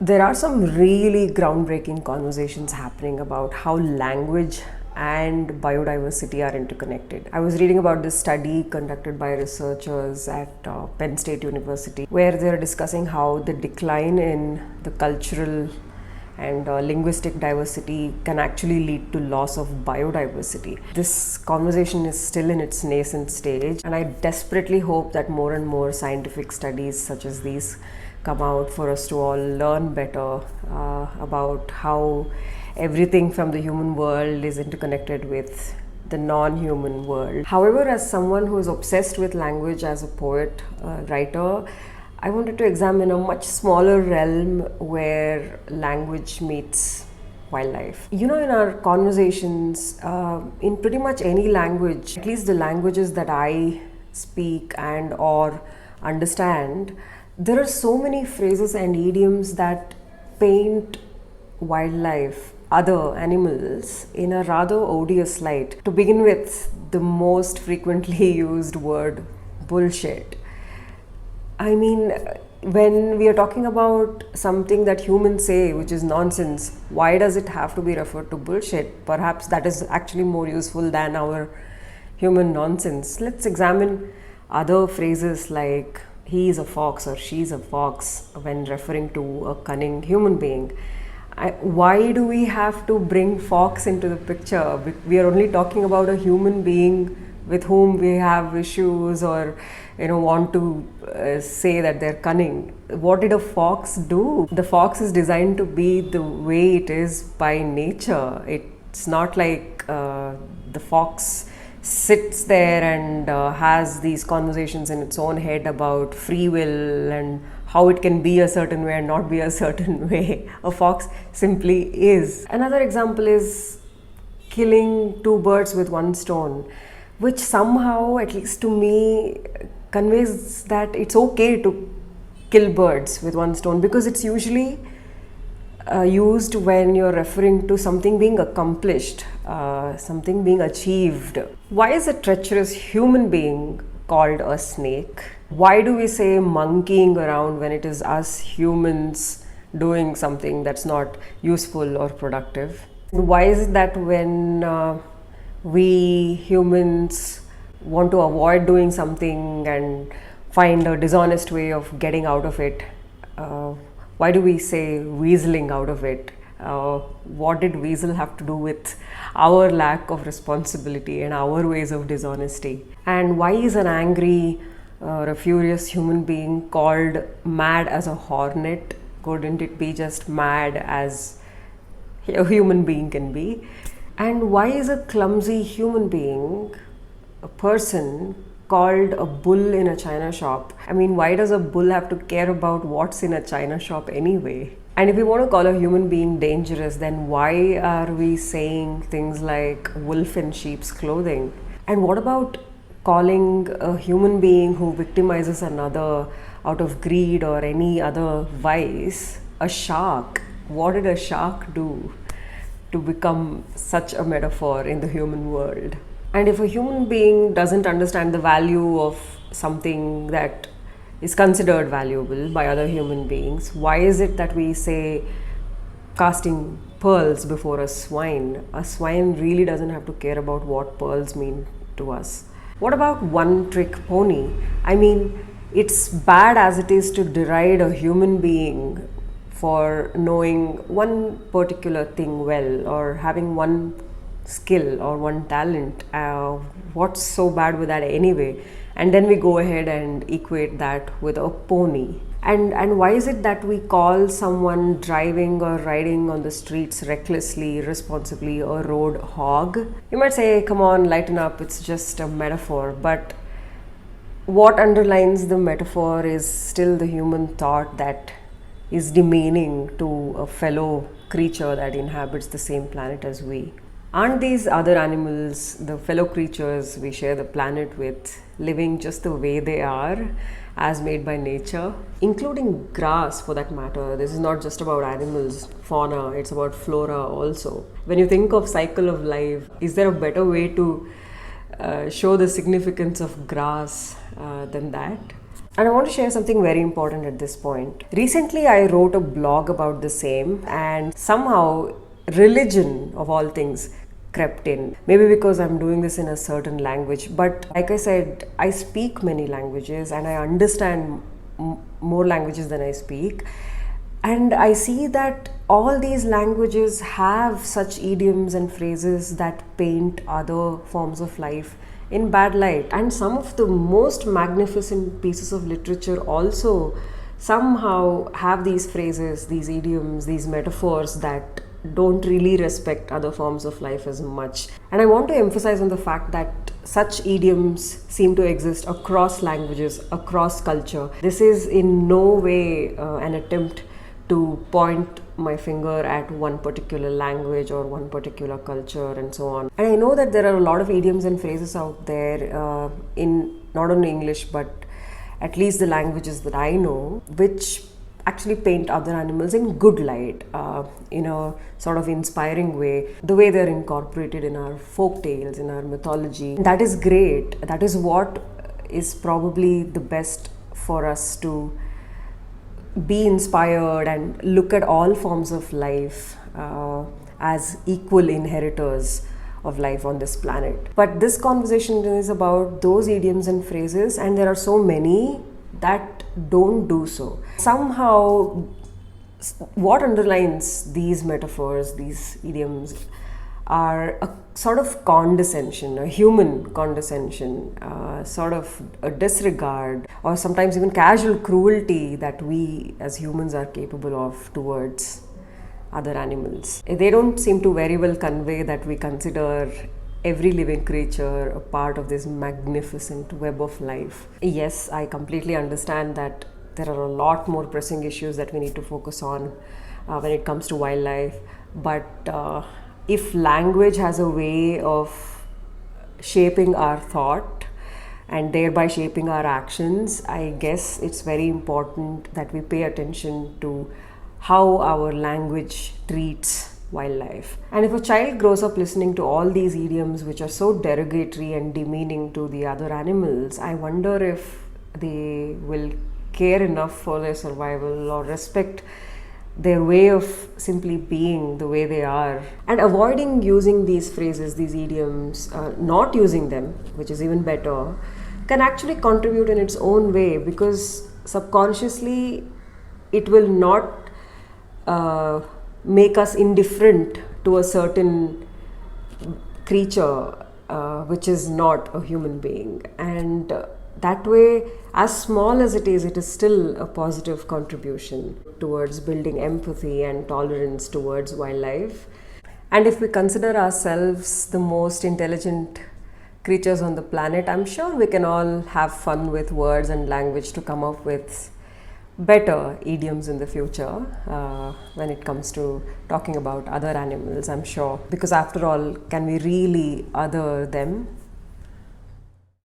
There are some really groundbreaking conversations happening about how language and biodiversity are interconnected. I was reading about this study conducted by researchers at Penn State University, where they're discussing how the decline in the cultural and linguistic diversity can actually lead to loss of biodiversity. This conversation is still in its nascent stage, and I desperately hope that more and more scientific studies such as these come out for us to all learn better about how everything from the human world is interconnected with the non-human world. However, as someone who is obsessed with language as a poet, writer, I wanted to examine a much smaller realm where language meets wildlife. You know, in our conversations, in pretty much any language, at least the languages that I speak and or understand, there are so many phrases and idioms that paint wildlife, other animals, in a rather odious light. To begin with, the most frequently used word, bullshit. I mean, when we are talking about something that humans say, which is nonsense, why does it have to be referred to bullshit? Perhaps that is actually more useful than our human nonsense. Let's examine other phrases like he is a fox or she's a fox when referring to a cunning human being. Why do we have to bring fox into the picture? We are only talking about a human being with whom we have issues or want to say that they're cunning. What did a fox do? The fox is designed to be the way it is by nature. It's not like the fox sits there and has these conversations in its own head about free will and how it can be a certain way and not be a certain way. A fox simply is. Another example is killing two birds with one stone, which somehow, at least to me, conveys that it's okay to kill birds with one stone, because it's usually used when you're referring to something being accomplished, something being achieved. Why is a treacherous human being called a snake? Why do we say monkeying around when it is us humans doing something that's not useful or productive? Why is it that when we humans want to avoid doing something and find a dishonest way of getting out of it, why do we say weaseling out of it? What did weasel have to do with our lack of responsibility and our ways of dishonesty? And why is an angry or a furious human being called mad as a hornet? Couldn't it be just mad as a human being can be? And why is a clumsy human being, a person, called a bull in a china shop? I mean, why does a bull have to care about what's in a china shop anyway? And if we want to call a human being dangerous, then why are we saying things like wolf in sheep's clothing? And what about calling a human being who victimizes another out of greed or any other vice a shark? What did a shark do to become such a metaphor in the human world? And if a human being doesn't understand the value of something that is considered valuable by other human beings, why is it that we say casting pearls before a swine? A swine really doesn't have to care about what pearls mean to us. What about one-trick pony? I mean, it's bad as it is to deride a human being for knowing one particular thing well or having one skill or one talent. What's so bad with that anyway? And then we go ahead and equate that with a pony. And why is it that we call someone driving or riding on the streets recklessly, irresponsibly, a road hog? You might say, come on, lighten up, it's just a metaphor. But what underlines the metaphor is still the human thought that is demeaning to a fellow creature that inhabits the same planet as we. Aren't these other animals, the fellow creatures we share the planet with, living just the way they are, as made by nature? Including grass, for that matter. This is not just about animals, fauna, it's about flora also. When you think of cycle of life, is there a better way to show the significance of grass than that? And I want to share something very important at this point. Recently, I wrote a blog about the same, and somehow religion, of all things, crept in. Maybe because I'm doing this in a certain language, but like I said, I speak many languages and I understand more languages than I speak. And I see that all these languages have such idioms and phrases that paint other forms of life in bad light. And some of the most magnificent pieces of literature also somehow have these phrases, these idioms, these metaphors that don't really respect other forms of life as much. And I want to emphasize on the fact that such idioms seem to exist across languages, across culture. This is in no way an attempt to point my finger at one particular language or one particular culture and so on. And I know that there are a lot of idioms and phrases out there in not only English but at least the languages that I know, which actually paint other animals in good light, in a sort of inspiring way, the way they're incorporated in our folk tales, in our mythology. That is great. That is what is probably the best for us to be inspired and look at all forms of life as equal inheritors of life on this planet. But this conversation is about those idioms and phrases, and there are so many that don't do so. Somehow, what underlines these metaphors, these idioms, are a sort of condescension, a human condescension, sort of a disregard, or sometimes even casual cruelty that we as humans are capable of towards other animals. They don't seem to very well convey that we consider every living creature a part of this magnificent web of life. Yes, I completely understand that there are a lot more pressing issues that we need to focus on when it comes to wildlife, but if language has a way of shaping our thought and thereby shaping our actions, I guess it's very important that we pay attention to how our language treats wildlife. And if a child grows up listening to all these idioms which are so derogatory and demeaning to the other animals, I wonder if they will care enough for their survival or respect their way of simply being the way they are. And avoiding using these phrases, these idioms, not using them, which is even better, can actually contribute in its own way, because subconsciously it will not make us indifferent to a certain creature which is not a human being. And that way, as small as it is still a positive contribution towards building empathy and tolerance towards wildlife. And if we consider ourselves the most intelligent creatures on the planet, I'm sure we can all have fun with words and language to come up with better idioms in the future when it comes to talking about other animals, I'm sure. Because after all, can we really other them?